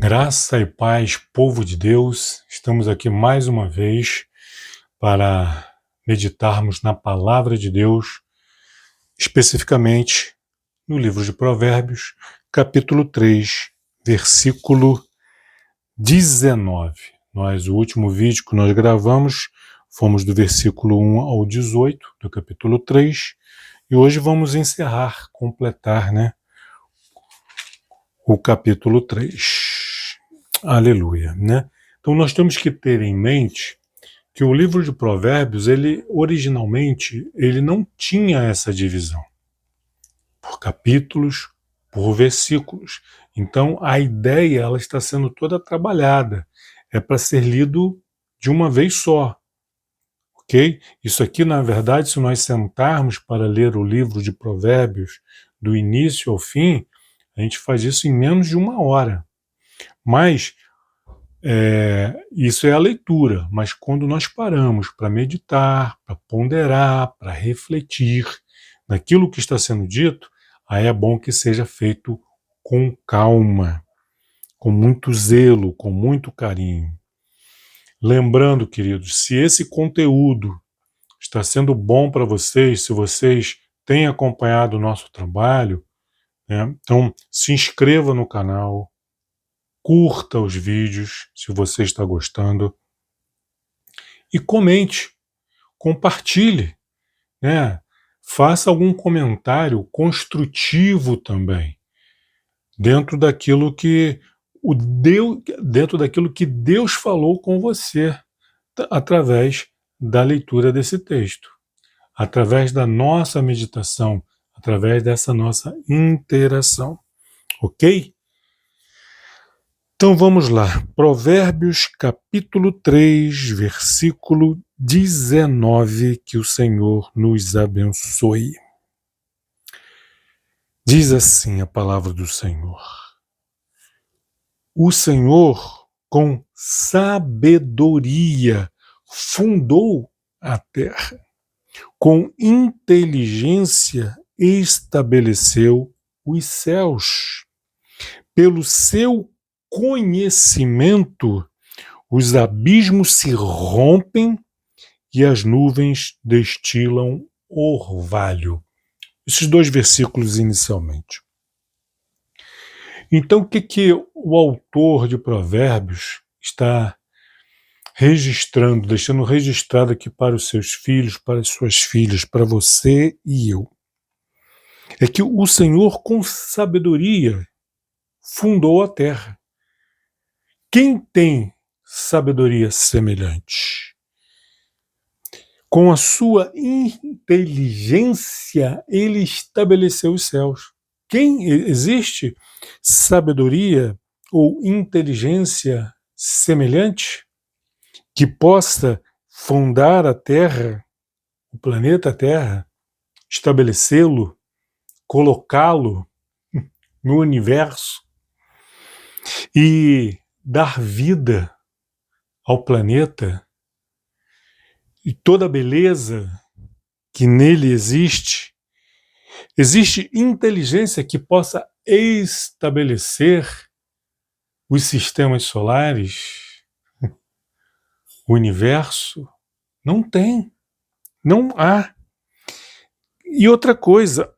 Graça e paz, povo de Deus, estamos aqui mais uma vez para meditarmos na Palavra de Deus, especificamente no livro de Provérbios, capítulo 3, versículo 19. O último vídeo que nós gravamos, fomos do versículo 1 ao 18, do capítulo 3, e hoje vamos encerrar, completar, o capítulo 3. Aleluia, Então nós temos que ter em mente que o livro de Provérbios, originalmente, ele não tinha essa divisão por capítulos, por versículos. Então a ideia, ela está sendo toda trabalhada. É para ser lido de uma vez só, ok? Isso aqui, na verdade, se nós sentarmos para ler o livro de Provérbios do início ao fim, a gente faz isso em menos de uma hora. Mas isso é a leitura, mas quando nós paramos para meditar, para ponderar, para refletir naquilo que está sendo dito, aí é bom que seja feito com calma, com muito zelo, com muito carinho. Lembrando, queridos, se esse conteúdo está sendo bom para vocês, se vocês têm acompanhado o nosso trabalho, então se inscreva no canal, curta os vídeos, se você está gostando, e comente, compartilhe, faça algum comentário construtivo também, dentro daquilo que Deus falou com você, através da leitura desse texto, através da nossa meditação, através dessa nossa interação, ok? Então vamos lá, Provérbios capítulo 3, versículo 19, que o Senhor nos abençoe. Diz assim a palavra do Senhor: o Senhor com sabedoria fundou a terra, com inteligência estabeleceu os céus, pelo seu conhecimento, os abismos se rompem e as nuvens destilam orvalho. Esses dois versículos inicialmente. Então, o que o autor de Provérbios está registrando, deixando registrado aqui para os seus filhos, para as suas filhas, para você e eu? É que o Senhor, com sabedoria, fundou a terra. Quem tem sabedoria semelhante? Com a sua inteligência, ele estabeleceu os céus. Existe sabedoria ou inteligência semelhante que possa fundar a Terra, o planeta Terra, estabelecê-lo, colocá-lo no universo e dar vida ao planeta e toda a beleza que nele existe? Existe inteligência que possa estabelecer os sistemas solares, o universo? Não tem, não há. E outra coisa,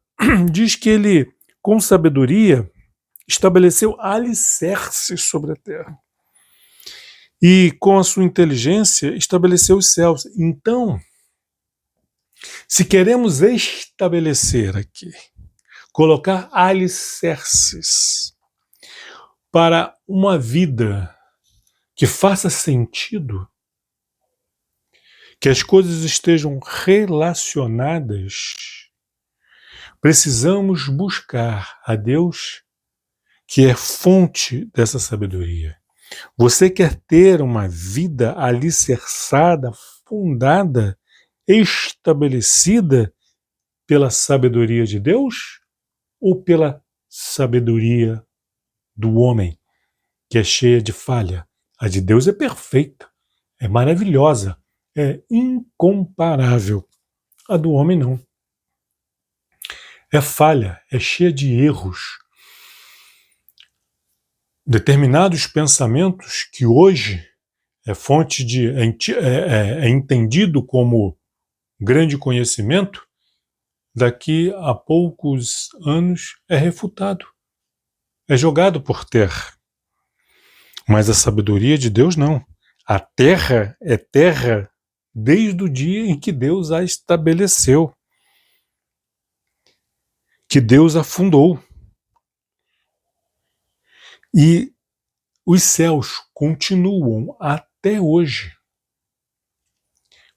diz que ele, com sabedoria, estabeleceu alicerces sobre a terra. E com a sua inteligência estabeleceu os céus. Então, se queremos estabelecer aqui, colocar alicerces para uma vida que faça sentido, que as coisas estejam relacionadas, precisamos buscar a Deus, que é fonte dessa sabedoria. Você quer ter uma vida alicerçada, fundada, estabelecida pela sabedoria de Deus ou pela sabedoria do homem, que é cheia de falha? A de Deus é perfeita, é maravilhosa, é incomparável. A do homem não. É falha, é cheia de erros. determinados pensamentos que hoje é fonte de é entendido como grande conhecimento, daqui a poucos anos é refutado, é jogado por terra. Mas a sabedoria de Deus não. A terra é terra desde o dia em que Deus a estabeleceu, que Deus a fundou. E os céus continuam até hoje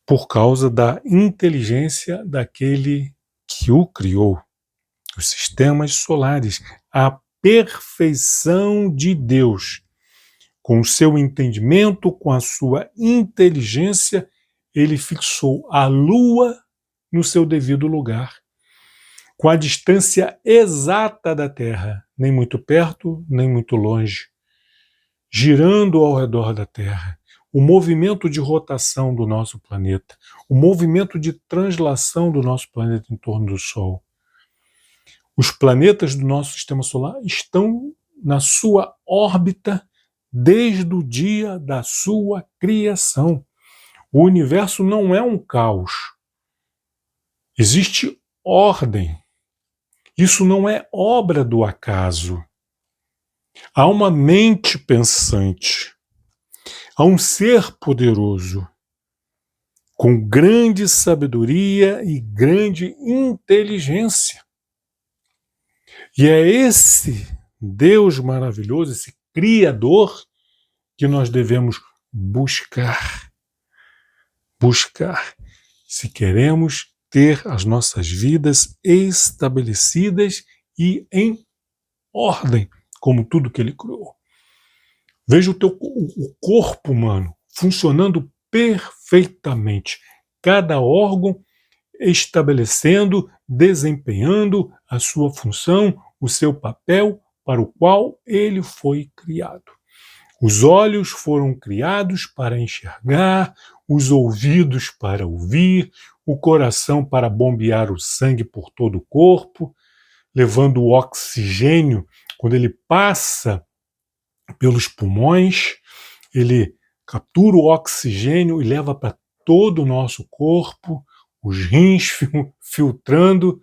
por causa da inteligência daquele que o criou. Os sistemas solares, a perfeição de Deus. Com o seu entendimento, com a sua inteligência, ele fixou a Lua no seu devido lugar, com a distância exata da Terra, nem muito perto, nem muito longe, girando ao redor da Terra. O movimento de rotação do nosso planeta, o movimento de translação do nosso planeta em torno do Sol. Os planetas do nosso sistema solar estão na sua órbita desde o dia da sua criação. O universo não é um caos. Existe ordem. Isso não é obra do acaso. Há uma mente pensante. Há um ser poderoso, com grande sabedoria e grande inteligência. E é esse Deus maravilhoso, esse Criador, que nós devemos buscar. Buscar, se queremos ter as nossas vidas estabelecidas e em ordem, como tudo que Ele criou. Veja o corpo humano funcionando perfeitamente. Cada órgão estabelecendo, desempenhando a sua função, o seu papel para o qual ele foi criado. Os olhos foram criados para enxergar, os ouvidos para ouvir, o coração para bombear o sangue por todo o corpo, levando o oxigênio, quando ele passa pelos pulmões, ele captura o oxigênio e leva para todo o nosso corpo, os rins filtrando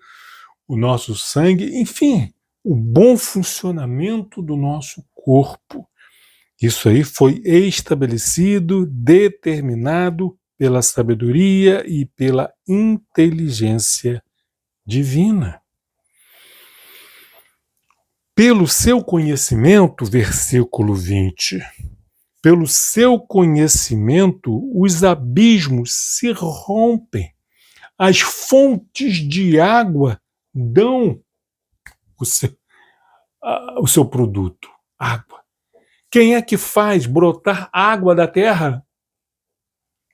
o nosso sangue, enfim, o bom funcionamento do nosso corpo. Isso aí foi estabelecido, determinado pela sabedoria e pela inteligência divina. Pelo seu conhecimento, versículo 20, pelo seu conhecimento, os abismos se rompem, as fontes de água dão o seu produto, água. Quem é que faz brotar água da terra?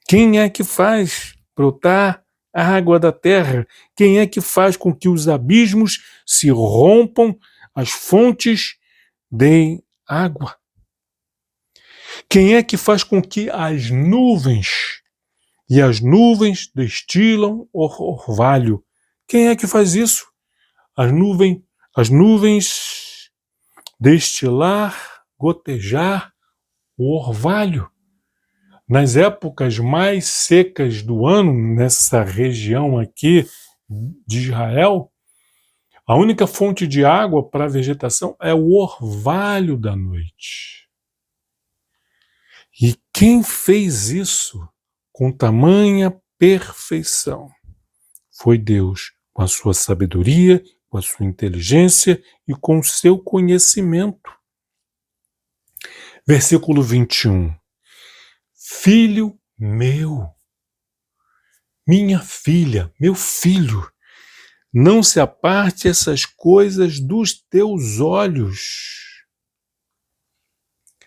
Quem é que faz brotar a água da terra? Quem é que faz com que os abismos se rompam, as fontes deem água? Quem é que faz com que as nuvens destilam orvalho? Quem é que faz isso? As nuvens destilar, gotejar o orvalho. Nas épocas mais secas do ano, nessa região aqui de Israel, a única fonte de água para a vegetação é o orvalho da noite. E quem fez isso com tamanha perfeição foi Deus, com a sua sabedoria, com a sua inteligência e com o seu conhecimento. Versículo 21. Filho meu, minha filha, meu filho, não se aparte essas coisas dos teus olhos.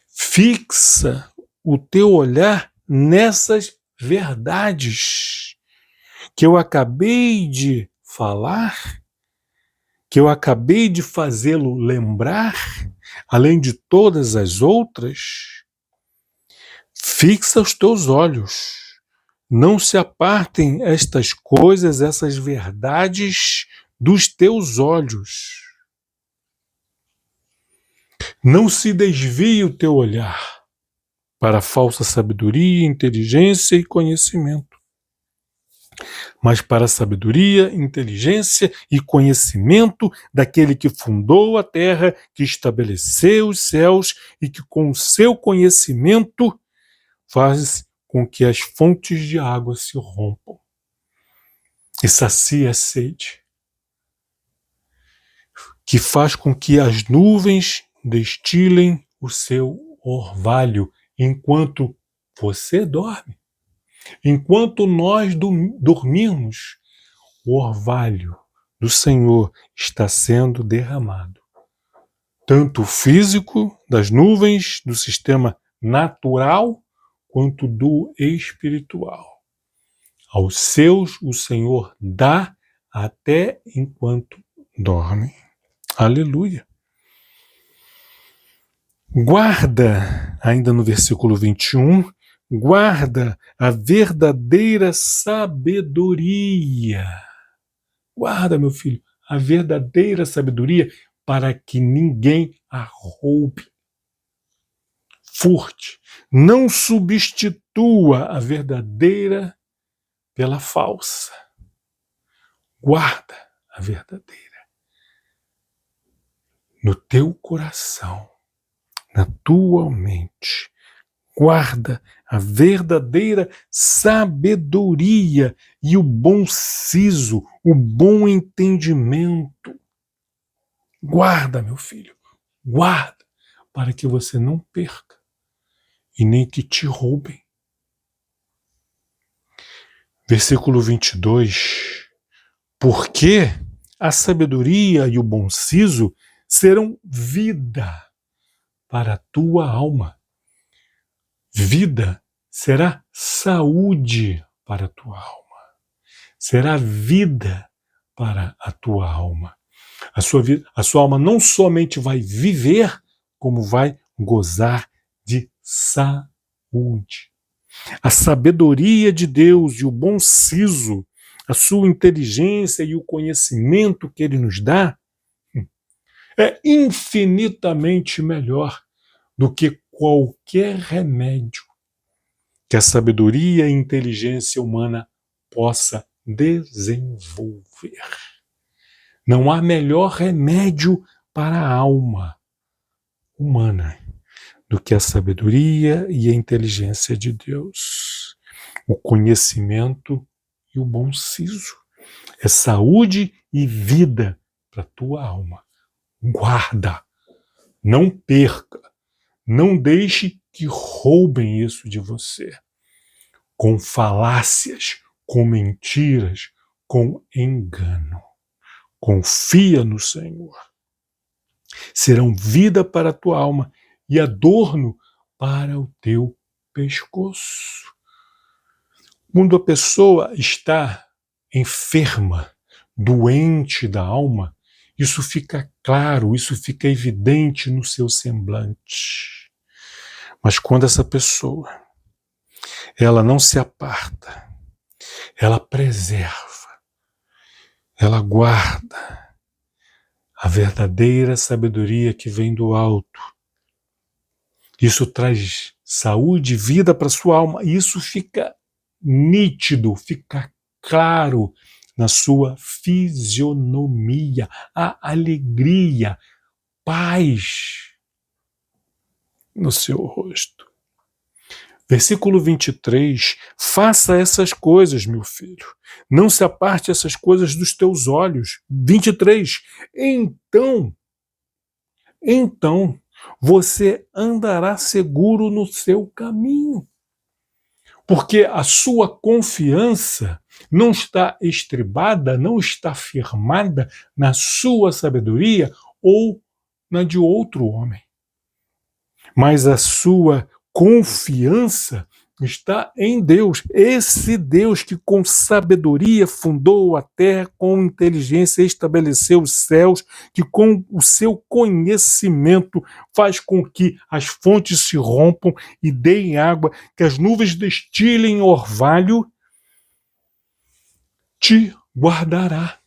Fixa o teu olhar nessas verdades que eu acabei de falar, que eu acabei de fazê-lo lembrar, além de todas as outras. Fixa os teus olhos. Não se apartem estas coisas, essas verdades dos teus olhos. Não se desvie o teu olhar para a falsa sabedoria, inteligência e conhecimento, mas para a sabedoria, inteligência e conhecimento daquele que fundou a terra, que estabeleceu os céus e que com o seu conhecimento faz com que as fontes de água se rompam e sacia a sede, que faz com que as nuvens destilem o seu orvalho enquanto você dorme. Enquanto nós dormimos, o orvalho do Senhor está sendo derramado. Tanto físico, das nuvens, do sistema natural, quanto do espiritual. Aos seus o Senhor dá até enquanto dorme. Aleluia. Guarda, ainda no versículo 21, guarda a verdadeira sabedoria. Guarda, meu filho, a verdadeira sabedoria para que ninguém a roube. Furte. Não substitua a verdadeira pela falsa. Guarda a verdadeira no teu coração, na tua mente. Guarda a verdadeira sabedoria e o bom siso, o bom entendimento. Guarda, meu filho, guarda, para que você não perca e nem que te roubem. Versículo 22. Porque a sabedoria e o bom siso serão vida para a tua alma. Vida será saúde para a tua alma. Será vida para a tua alma. A sua alma não somente vai viver, como vai gozar de saúde. A sabedoria de Deus e o bom siso, a sua inteligência e o conhecimento que Ele nos dá, é infinitamente melhor do que qualquer remédio que a sabedoria e a inteligência humana possa desenvolver. Não há melhor remédio para a alma humana do que a sabedoria e a inteligência de Deus. O conhecimento e o bom siso. É saúde e vida para a tua alma. Guarda, não perca, não deixe que roubem isso de você. Com falácias, com mentiras, com engano. Confia no Senhor. Serão vida para a tua alma e adorno para o teu pescoço. Quando a pessoa está enferma, doente da alma, isso fica claro, isso fica evidente no seu semblante. Mas quando essa pessoa, ela não se aparta, ela preserva, ela guarda a verdadeira sabedoria que vem do alto. Isso traz saúde e vida para a sua alma. Isso fica nítido, fica claro na sua fisionomia, a alegria, paz no seu rosto. Versículo 23, faça essas coisas, meu filho. Não se aparte essas coisas dos teus olhos. 23, então, você andará seguro no seu caminho. Porque a sua confiança não está estribada, não está firmada na sua sabedoria ou na de outro homem. Mas a sua confiança está em Deus. Esse Deus que com sabedoria fundou a terra, com inteligência estabeleceu os céus, que com o seu conhecimento faz com que as fontes se rompam e deem água, que as nuvens destilem orvalho, te guardará,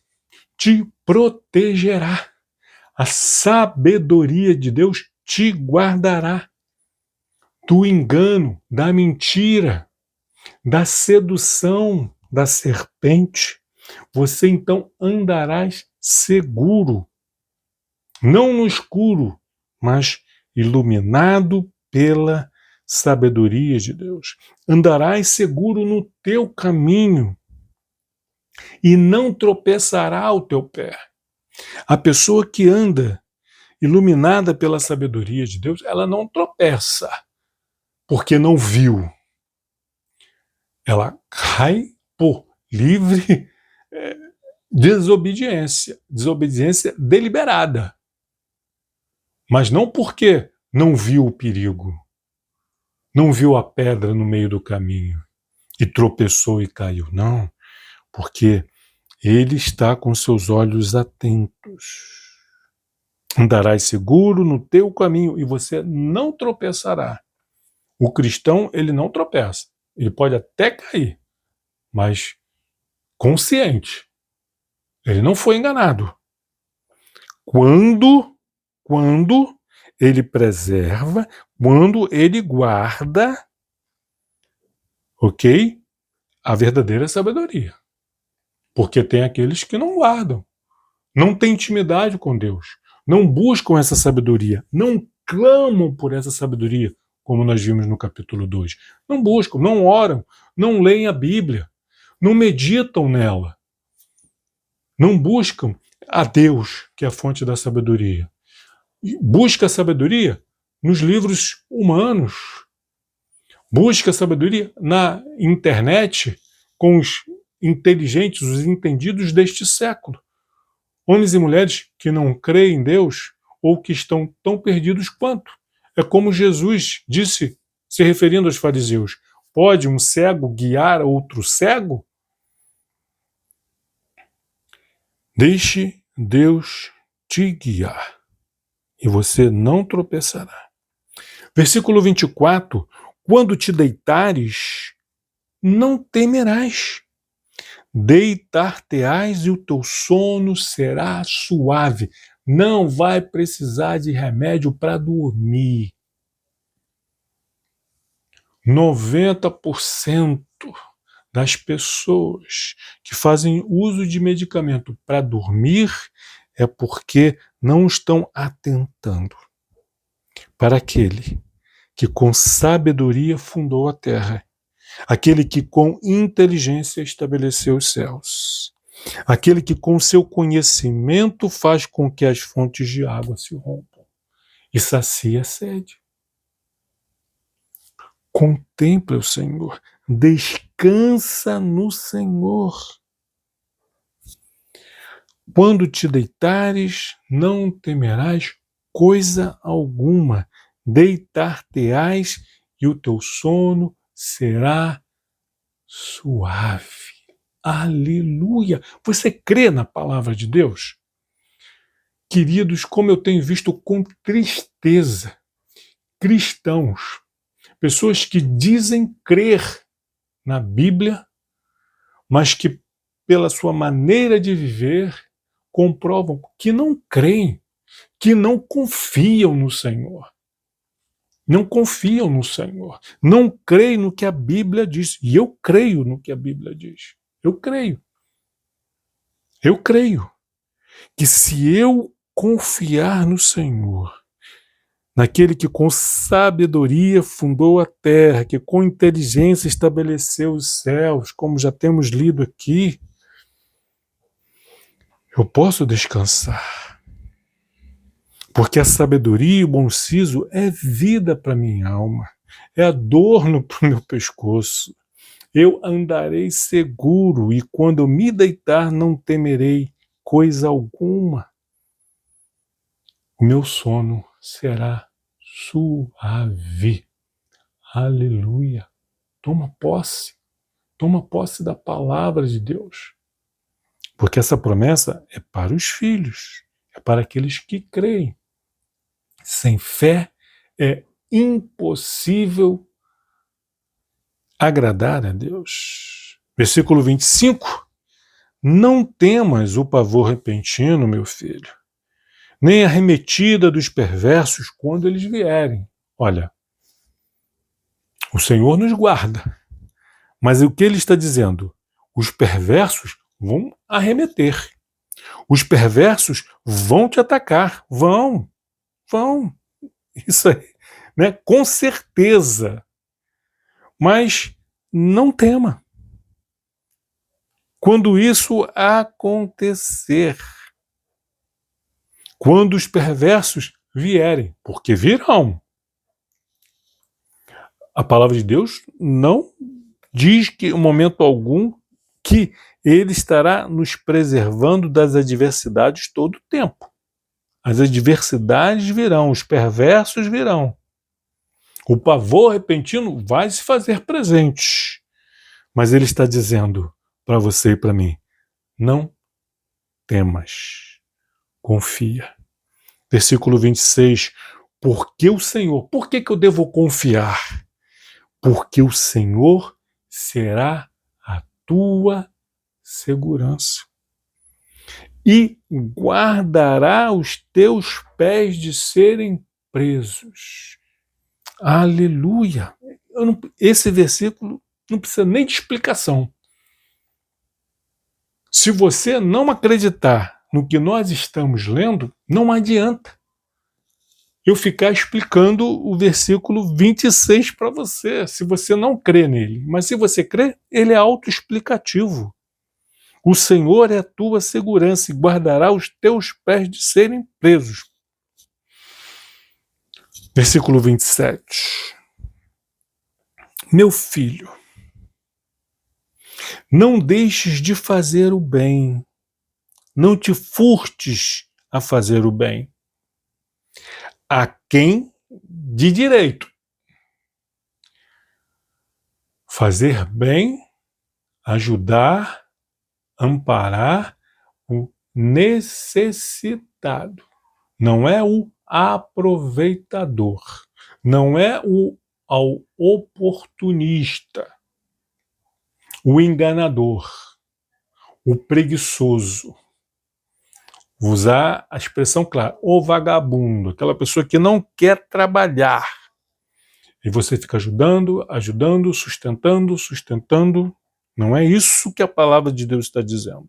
te protegerá. A sabedoria de Deus te guardará do engano, da mentira, da sedução da serpente. Você então andarás seguro, não no escuro, mas iluminado pela sabedoria de Deus. Andarás seguro no teu caminho e não tropeçará o teu pé. A pessoa que anda iluminada pela sabedoria de Deus, ela não tropeça porque não viu. Ela cai por livre desobediência deliberada. Mas não porque não viu o perigo, não viu a pedra no meio do caminho e tropeçou e caiu. Não, porque ele está com seus olhos atentos. Andarás seguro no teu caminho e você não tropeçará. O cristão, ele não tropeça. Ele pode até cair, mas consciente. Ele não foi enganado. Quando ele preserva, quando ele guarda, ok? A verdadeira sabedoria. Porque tem aqueles que não guardam, não têm intimidade com Deus, não buscam essa sabedoria, não clamam por essa sabedoria, como nós vimos no capítulo 2. Não buscam, não oram, não leem a Bíblia, não meditam nela, não buscam a Deus, que é a fonte da sabedoria. Busca a sabedoria nos livros humanos, busca a sabedoria na internet com os inteligentes, os entendidos deste século. Homens e mulheres que não creem em Deus ou que estão tão perdidos quanto. É como Jesus disse, se referindo aos fariseus: pode um cego guiar outro cego? Deixe Deus te guiar e você não tropeçará. Versículo 24: quando te deitares, não temerás. Deitar-te-ás e o teu sono será suave. Não vai precisar de remédio para dormir. 90% das pessoas que fazem uso de medicamento para dormir é porque não estão atentando para aquele que com sabedoria fundou a terra, aquele que com inteligência estabeleceu os céus, aquele que com seu conhecimento faz com que as fontes de água se rompam e sacia a sede. Contempla o Senhor, descansa no Senhor. Quando te deitares, não temerás coisa alguma. Deitar-te-ás e o teu sono será suave. Aleluia! Você crê na palavra de Deus? Queridos, como eu tenho visto com tristeza cristãos, pessoas que dizem crer na Bíblia, mas que pela sua maneira de viver comprovam que não creem, que não confiam no Senhor. Não confiam no Senhor. Não creem no que a Bíblia diz. E eu creio no que a Bíblia diz. Eu creio. Eu creio que se eu confiar no Senhor, naquele que com sabedoria fundou a terra, que com inteligência estabeleceu os céus, como já temos lido aqui, eu posso descansar. Porque a sabedoria e o bom siso é vida para minha alma, é adorno para o meu pescoço. Eu andarei seguro e quando eu me deitar não temerei coisa alguma. O meu sono será suave. Aleluia. Toma posse da palavra de Deus. Porque essa promessa é para os filhos, é para aqueles que creem. Sem fé é impossível agradar a Deus. Versículo 25. Não temas o pavor repentino, meu filho, nem arremetida dos perversos quando eles vierem. Olha, o Senhor nos guarda, mas o que ele está dizendo? Os perversos vão arremeter. Os perversos vão te atacar. Vão. Isso aí, né? Com certeza. Mas não tema. Quando isso acontecer, quando os perversos vierem, porque virão. A palavra de Deus não diz que em momento algum que ele estará nos preservando das adversidades todo o tempo. As adversidades virão, os perversos virão. O pavor repentino vai se fazer presente. Mas ele está dizendo para você e para mim, não temas, confia. Versículo 26, porque o Senhor, por que eu devo confiar? Porque o Senhor será a tua segurança e guardará os teus pés de serem presos. Aleluia! Esse versículo não precisa nem de explicação. Se você não acreditar no que nós estamos lendo, não adianta eu ficar explicando o versículo 26 para você, se você não crê nele. Mas se você crê, ele é autoexplicativo. O Senhor é a tua segurança e guardará os teus pés de serem presos. Versículo 27. Meu filho, não deixes de fazer o bem, não te furtes a fazer o bem. A quem de direito. Fazer bem, ajudar, amparar o necessitado. Não é o aproveitador. Não é o oportunista. O enganador. O preguiçoso. Vou usar a expressão clara, o vagabundo, aquela pessoa que não quer trabalhar. E você fica ajudando, sustentando. Não é isso que a palavra de Deus está dizendo.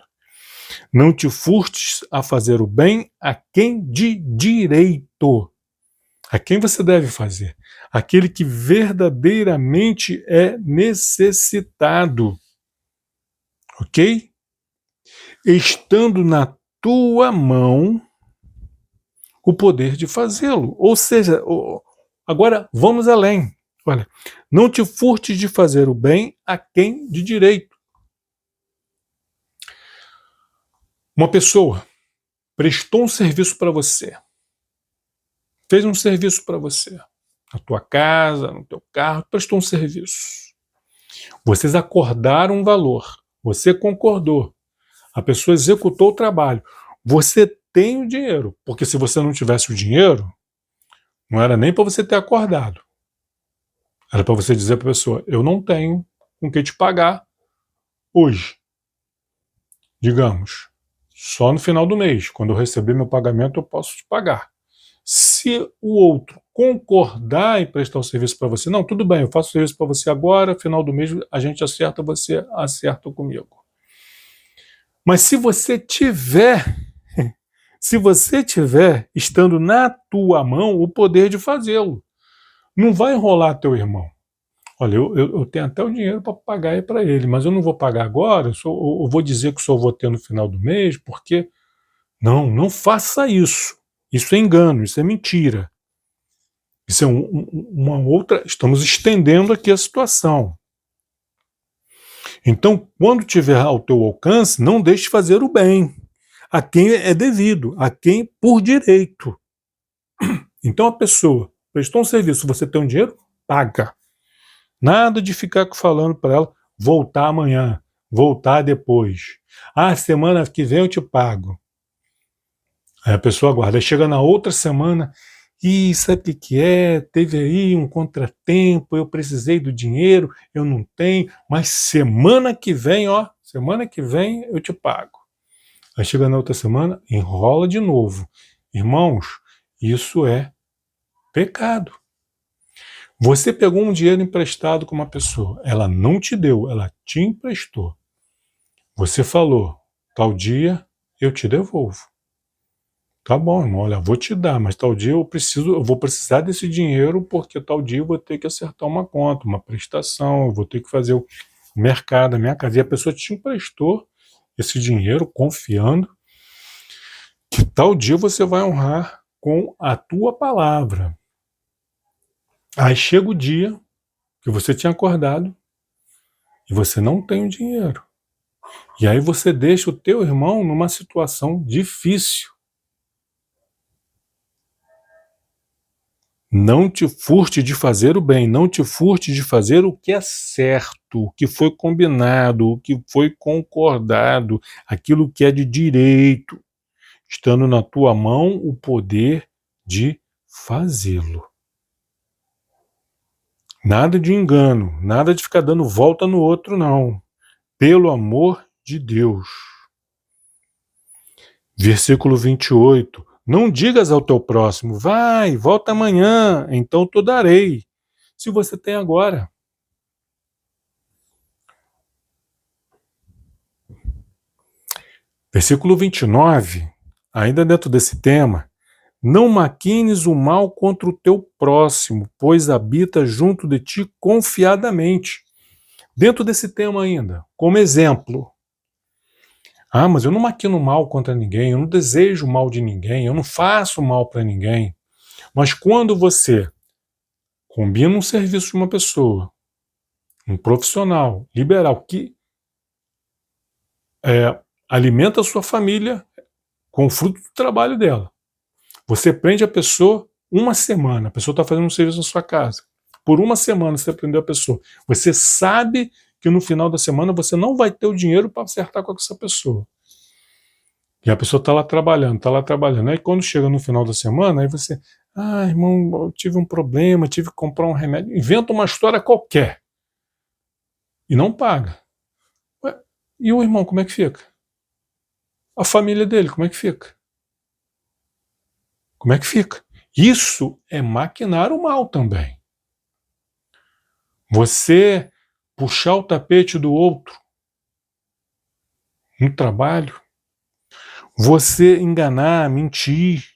Não te furtes a fazer o bem a quem de direito. A quem você deve fazer? Aquele que verdadeiramente é necessitado. Ok? Estando na tua mão o poder de fazê-lo. Ou seja, agora vamos além. Olha, não te furtes de fazer o bem a quem de direito. Uma pessoa prestou um serviço para você, fez um serviço para você, na tua casa, no teu carro, prestou um serviço. Vocês acordaram um valor, você concordou, a pessoa executou o trabalho, você tem o dinheiro, porque se você não tivesse o dinheiro, não era nem para você ter acordado. Era para você dizer para a pessoa, eu não tenho com que te pagar hoje. Digamos, só no final do mês, quando eu receber meu pagamento, eu posso te pagar. Se o outro concordar em prestar o serviço para você, não, tudo bem, eu faço o serviço para você agora, final do mês a gente acerta, você acerta comigo. Mas se você tiver estando na tua mão o poder de fazê-lo, não vai enrolar teu irmão. Olha, eu tenho até o dinheiro para pagar para ele, mas eu não vou pagar agora, eu vou dizer que só vou ter no final do mês, porque... Não faça isso. Isso é engano, isso é mentira. Isso é uma outra... Estamos estendendo aqui a situação. Então, quando tiver ao teu alcance, não deixe de fazer o bem. A quem é devido, a quem por direito. Então a pessoa prestou um serviço, você tem um dinheiro, paga. Nada de ficar falando para ela voltar amanhã, voltar depois. Ah, semana que vem eu te pago. Aí a pessoa aguarda. Aí chega na outra semana, e sabe o que é? Teve aí um contratempo, eu precisei do dinheiro, eu não tenho, mas semana que vem eu te pago. Aí chega na outra semana, enrola de novo. Irmãos, isso é pecado. Você pegou um dinheiro emprestado com uma pessoa, ela não te deu, ela te emprestou. Você falou, tal dia eu te devolvo. Tá bom, irmão, olha, vou te dar, mas tal dia eu vou precisar desse dinheiro porque tal dia eu vou ter que acertar uma conta, uma prestação, eu vou ter que fazer o mercado, a minha casa. E a pessoa te emprestou esse dinheiro confiando que tal dia você vai honrar com a tua palavra. Aí chega o dia que você tinha acordado e você não tem o dinheiro. E aí você deixa o teu irmão numa situação difícil. Não te furte de fazer o bem, não te furte de fazer o que é certo, o que foi combinado, o que foi concordado, aquilo que é de direito, estando na tua mão o poder de fazê-lo. Nada de engano, nada de ficar dando volta no outro, não. Pelo amor de Deus. Versículo 28. Não digas ao teu próximo, vai, volta amanhã, então te darei. Se você tem agora. Versículo 29, ainda dentro desse tema. Não maquines o mal contra o teu próximo, pois habita junto de ti confiadamente. Dentro desse tema ainda, como exemplo. Ah, mas eu não maquino mal contra ninguém, eu não desejo mal de ninguém, eu não faço mal para ninguém. Mas quando você combina um serviço de uma pessoa, um profissional, liberal, que alimenta a sua família com o fruto do trabalho dela, você prende a pessoa uma semana, a pessoa está fazendo um serviço na sua casa. Por uma semana você prendeu a pessoa. Você sabe que no final da semana você não vai ter o dinheiro para acertar com essa pessoa. E a pessoa está lá trabalhando, está lá trabalhando. Aí quando chega no final da semana, aí você, irmão, eu tive um problema, tive que comprar um remédio. Inventa uma história qualquer. E não paga. Ué, e o irmão, como é que fica? A família dele, como é que fica? Como é que fica? Isso é maquinar o mal também. Você puxar o tapete do outro no trabalho, você enganar, mentir,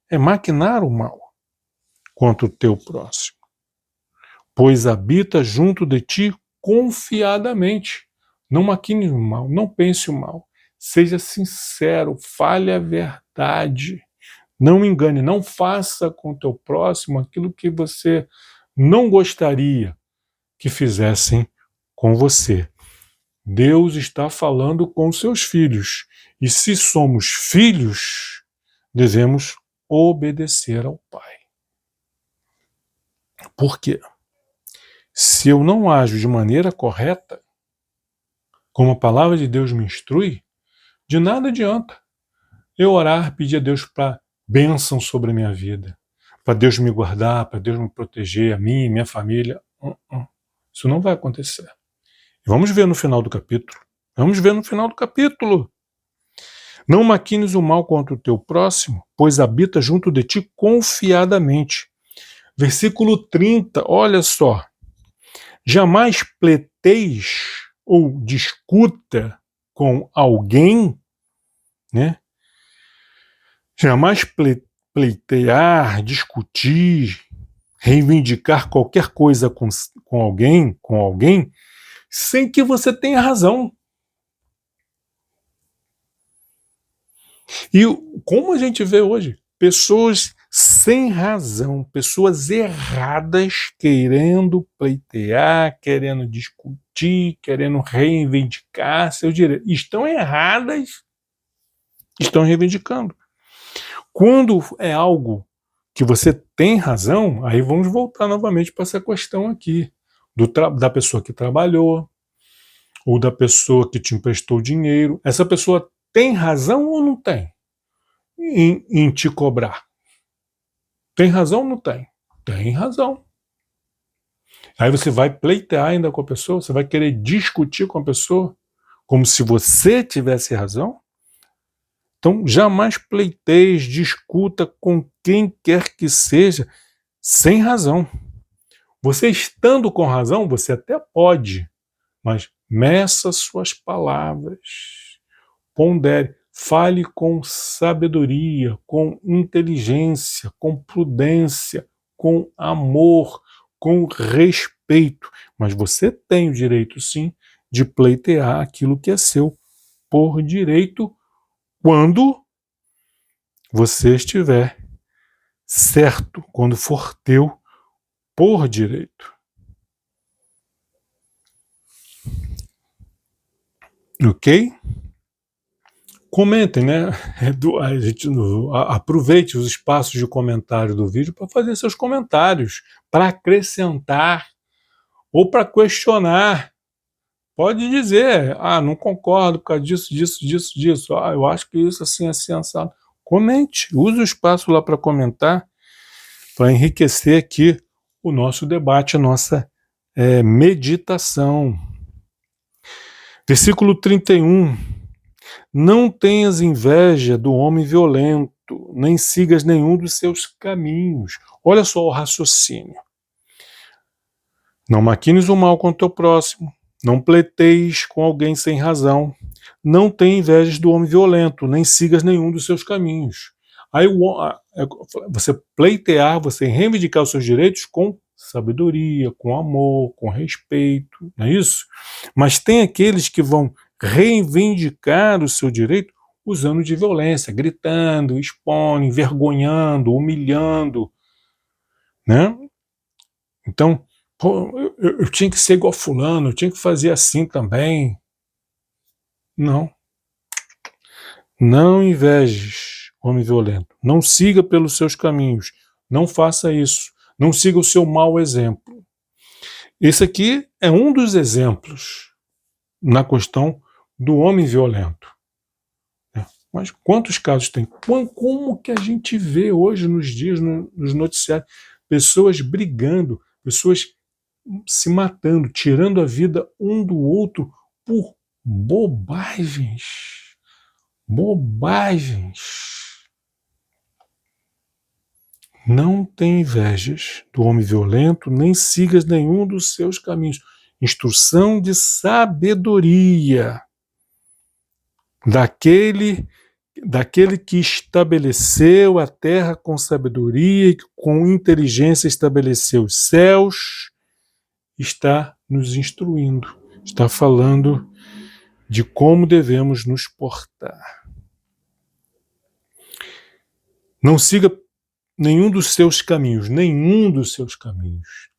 é maquinar o mal contra o teu próximo. Pois habita junto de ti confiadamente. Não maquine o mal, não pense o mal. Seja sincero, fale a verdade. Não engane, não faça com o teu próximo aquilo que você não gostaria que fizessem com você. Deus está falando com seus filhos. E se somos filhos, devemos obedecer ao Pai. Por quê? Se eu não ajo de maneira correta, como a palavra de Deus me instrui, de nada adianta eu orar, pedir a Deus para bênção sobre a minha vida, para Deus me guardar, para Deus me proteger, a mim e minha família. Isso não vai acontecer. Vamos ver no final do capítulo. Vamos ver no final do capítulo. Não maquines o mal contra o teu próximo, pois habita junto de ti confiadamente. Versículo 30, olha só. Jamais pleiteis ou discuta com alguém, né? Jamais pleitear, discutir, reivindicar qualquer coisa com alguém, sem que você tenha razão. E como a gente vê hoje, pessoas sem razão, pessoas erradas querendo pleitear, querendo discutir, querendo reivindicar seus direitos. Estão erradas, estão reivindicando. Quando é algo que você tem razão, aí vamos voltar novamente para essa questão aqui, da pessoa que trabalhou, ou da pessoa que te emprestou dinheiro. Essa pessoa tem razão ou não tem em te cobrar? Tem razão ou não tem? Tem razão. Aí você vai pleitear ainda com a pessoa, você vai querer discutir com a pessoa, como se você tivesse razão? Então, jamais pleiteis, discuta com quem quer que seja, sem razão. Você estando com razão, você até pode, mas meça suas palavras, pondere, fale com sabedoria, com inteligência, com prudência, com amor, com respeito. Mas você tem o direito, sim, de pleitear aquilo que é seu por direito, quando você estiver certo, quando for teu por direito. Ok? Comentem, né? Aproveite os espaços de comentário do vídeo para fazer seus comentários, para acrescentar ou para questionar. Pode dizer, não concordo por causa disso, disso. Eu acho que isso assim, assim, assado. Comente, use o espaço lá para comentar, para enriquecer aqui o nosso debate, a nossa meditação. Versículo 31. Não tenhas inveja do homem violento, nem sigas nenhum dos seus caminhos. Olha só o raciocínio. Não maquines o mal contra o teu próximo, não pleiteis com alguém sem razão, não tenha inveja do homem violento, nem sigas nenhum dos seus caminhos. Aí você pleitear, você reivindicar os seus direitos com sabedoria, com amor, com respeito, não é isso? Mas tem aqueles que vão reivindicar o seu direito usando de violência, gritando, expondo, envergonhando, humilhando, né? Então, eu tinha que ser igual fulano, eu tinha que fazer assim também. Não. Não invejes homem violento. Não siga pelos seus caminhos. Não faça isso. Não siga o seu mau exemplo. Esse aqui é um dos exemplos na questão do homem violento. Mas quantos casos tem? Como que a gente vê hoje nos dias, nos noticiários, pessoas brigando, pessoas se matando, tirando a vida um do outro por bobagens. Bobagens. Não tem invejas do homem violento, nem sigas nenhum dos seus caminhos. Instrução de sabedoria daquele que estabeleceu a terra com sabedoria e com inteligência estabeleceu os céus, está nos instruindo, está falando de como devemos nos portar. Não siga nenhum dos seus caminhos, nenhum dos seus caminhos.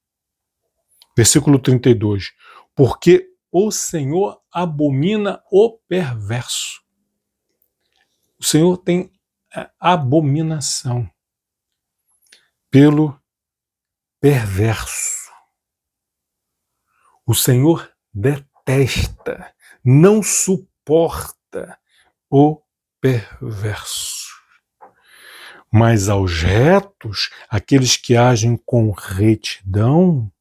Versículo 32. Porque o Senhor abomina o perverso. O Senhor tem abominação pelo perverso. O Senhor detesta, não suporta o perverso. Mas aos retos, aqueles que agem com retidão,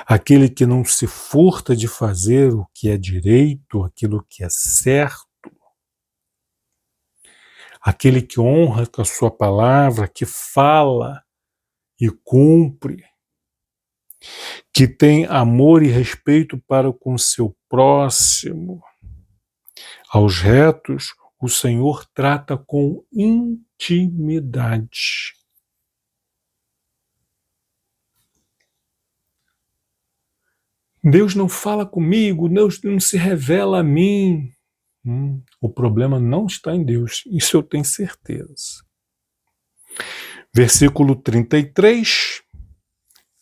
aquele que não se furta de fazer o que é direito, aquilo que é certo, aquele que honra com a sua palavra, que fala e cumpre, que tem amor e respeito para com seu próximo, aos retos, o Senhor trata com intimidade. Deus não fala comigo, Deus não se revela a mim. O problema não está em Deus, isso eu tenho certeza. Versículo 33.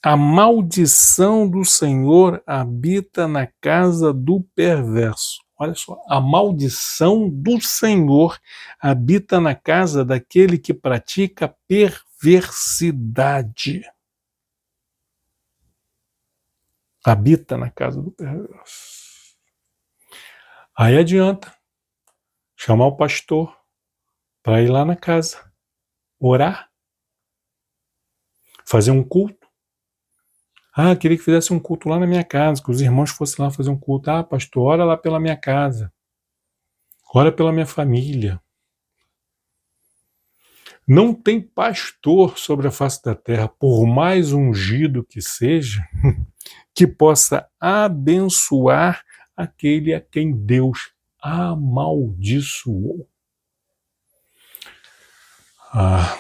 A maldição do Senhor habita na casa do perverso. Olha só, a maldição do Senhor habita na casa daquele que pratica perversidade. Habita na casa do perverso. Aí adianta chamar o pastor para ir lá na casa, orar, fazer um culto. Queria que fizesse um culto lá na minha casa, que os irmãos fossem lá fazer um culto. Pastor, ora lá pela minha casa. ora pela minha família. Não tem pastor sobre a face da terra, por mais ungido que seja, que possa abençoar aquele a quem Deus amaldiçoou. Há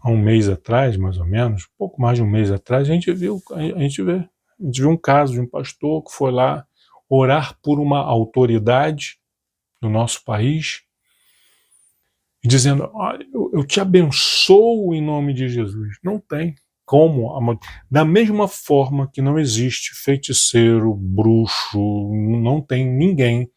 um mês atrás, mais ou menos, pouco mais de um mês atrás, a gente viu um caso de um pastor que foi lá orar por uma autoridade no nosso país, dizendo: olha, eu te abençoo em nome de Jesus. Não tem como. Da mesma forma que não existe feiticeiro, bruxo, não tem ninguém,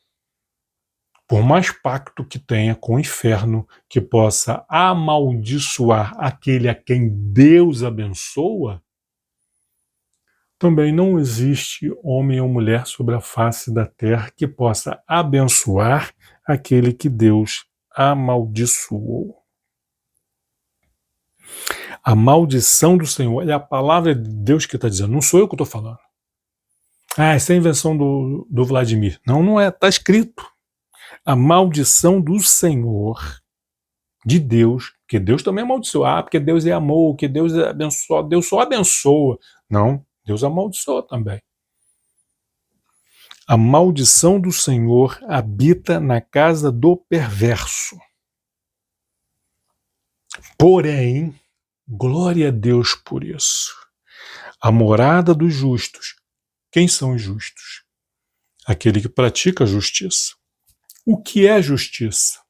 por mais pacto que tenha com o inferno, que possa amaldiçoar aquele a quem Deus abençoa, também não existe homem ou mulher sobre a face da terra que possa abençoar aquele que Deus amaldiçoou. A maldição do Senhor é a palavra de Deus que está dizendo, não sou eu que estou falando. Essa é a invenção do Vladimir. Não é, está escrito. A maldição do Senhor, de Deus, porque Deus também amaldiçoa, porque Deus é amor, que Deus é abençoa, Deus só abençoa. Não, Deus amaldiçoa também. A maldição do Senhor habita na casa do perverso. Porém, glória a Deus por isso. A morada dos justos. Quem são os justos? Aquele que pratica a justiça. O que é justiça?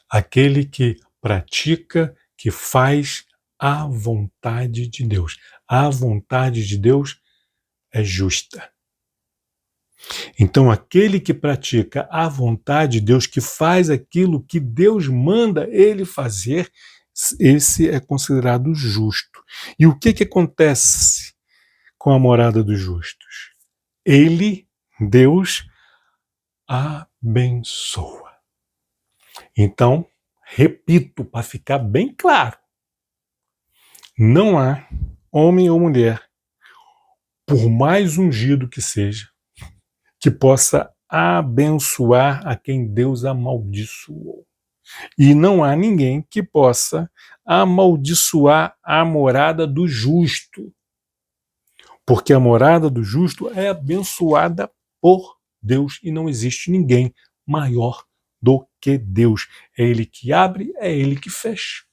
Aquele que pratica, que faz a vontade de Deus. A vontade de Deus é justa. Então, aquele que pratica a vontade de Deus, que faz aquilo que Deus manda ele fazer, esse é considerado justo. E o que acontece com a morada dos justos? Ele, Deus, abençoa. Então, repito, para ficar bem claro, não há homem ou mulher, por mais ungido que seja, que possa abençoar a quem Deus amaldiçoou. E não há ninguém que possa amaldiçoar a morada do justo, porque a morada do justo é abençoada por Deus e não existe ninguém maior do que Deus. É Ele que abre, é Ele que fecha.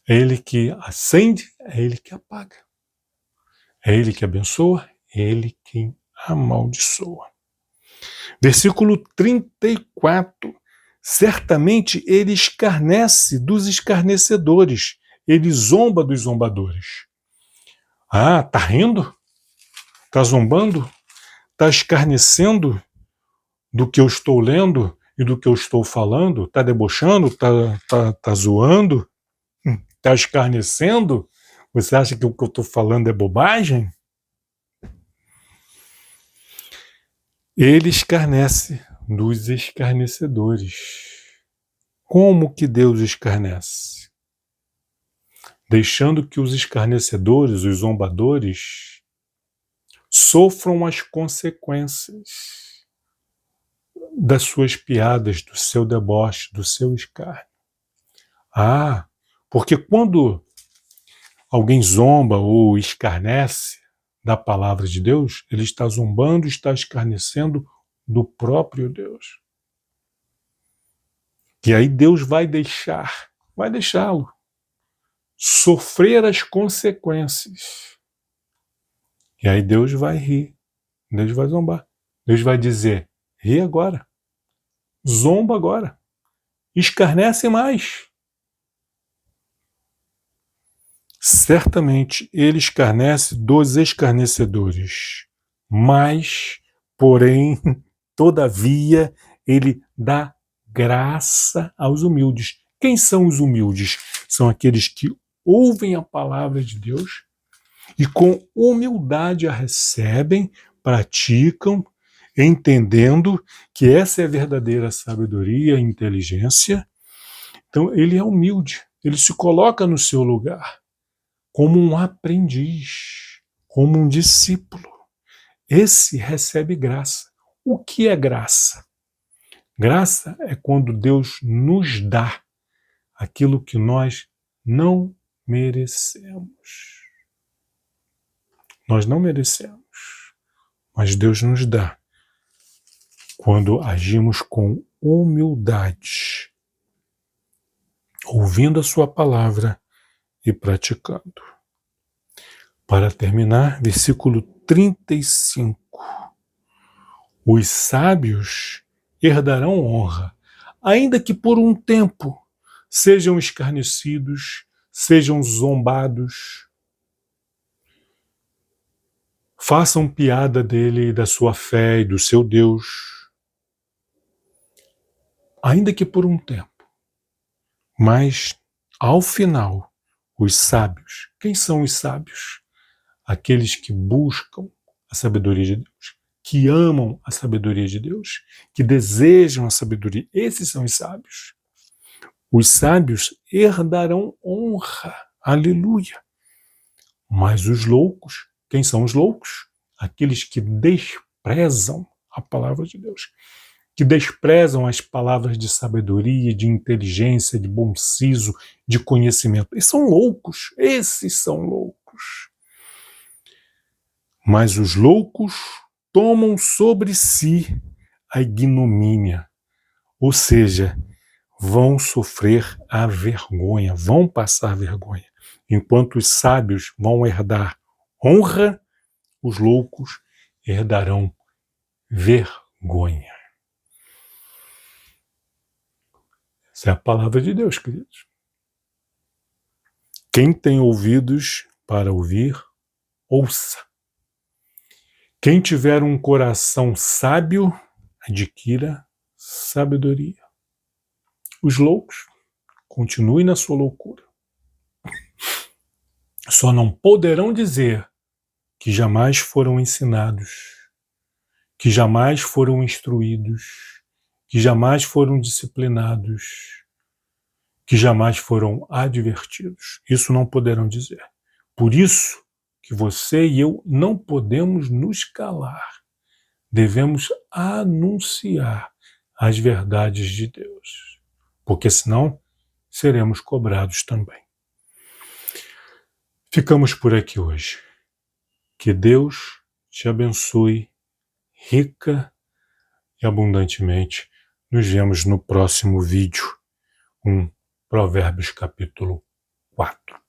É Ele que acende, é Ele que apaga. É Ele que abençoa, é Ele quem amaldiçoa. Versículo 34. Certamente ele escarnece dos escarnecedores, ele zomba dos zombadores. Tá rindo? Tá zombando? Tá escarnecendo do que eu estou lendo e do que eu estou falando? Tá debochando? Tá zoando? Tá escarnecendo? Você acha que o que eu estou falando é bobagem? Ele escarnece dos escarnecedores. Como que Deus escarnece? Deixando que os escarnecedores, os zombadores, sofram as consequências das suas piadas, do seu deboche, do seu escárnio. Porque quando alguém zomba ou escarnece da palavra de Deus, ele está zombando, está escarnecendo do próprio Deus. E aí Deus vai deixá-lo sofrer as consequências. E aí Deus vai rir, Deus vai zombar. Deus vai dizer: ri agora, zomba agora, escarnece mais. Certamente ele escarnece dos escarnecedores, mas, porém, todavia, ele dá graça aos humildes. Quem são os humildes? São aqueles que ouvem a palavra de Deus e com humildade a recebem, praticam, entendendo que essa é a verdadeira sabedoria e inteligência. Então ele é humilde, ele se coloca no seu lugar como um aprendiz, como um discípulo. Esse recebe graça. O que é graça? Graça é quando Deus nos dá aquilo que nós não merecemos. Nós não merecemos, mas Deus nos dá quando agimos com humildade, ouvindo a sua palavra e praticando. Para terminar, versículo 35. Os sábios herdarão honra, ainda que por um tempo sejam escarnecidos, sejam zombados, façam piada dele, da sua fé e do seu Deus, ainda que por um tempo. Mas, ao final, os sábios, quem são os sábios? Aqueles que buscam a sabedoria de Deus, que amam a sabedoria de Deus, que desejam a sabedoria. Esses são os sábios. Os sábios herdarão honra. Aleluia. Mas os loucos, quem são os loucos? Aqueles que desprezam a palavra de Deus, que desprezam as palavras de sabedoria, de inteligência, de bom siso, de conhecimento. Eles são loucos, esses são loucos. Mas os loucos tomam sobre si a ignomínia, ou seja, vão sofrer a vergonha, vão passar vergonha. Enquanto os sábios vão herdar honra, os loucos herdarão vergonha. Essa é a palavra de Deus, queridos. Quem tem ouvidos para ouvir, ouça. Quem tiver um coração sábio, adquira sabedoria. Os loucos, continuem na sua loucura. Só não poderão dizer que jamais foram ensinados, que jamais foram instruídos, que jamais foram disciplinados, que jamais foram advertidos. Isso não poderão dizer. Por isso que você e eu não podemos nos calar. Devemos anunciar as verdades de Deus, porque senão seremos cobrados também. Ficamos por aqui hoje. Que Deus te abençoe rica e abundantemente. Nos vemos no próximo vídeo, Provérbios capítulo 4.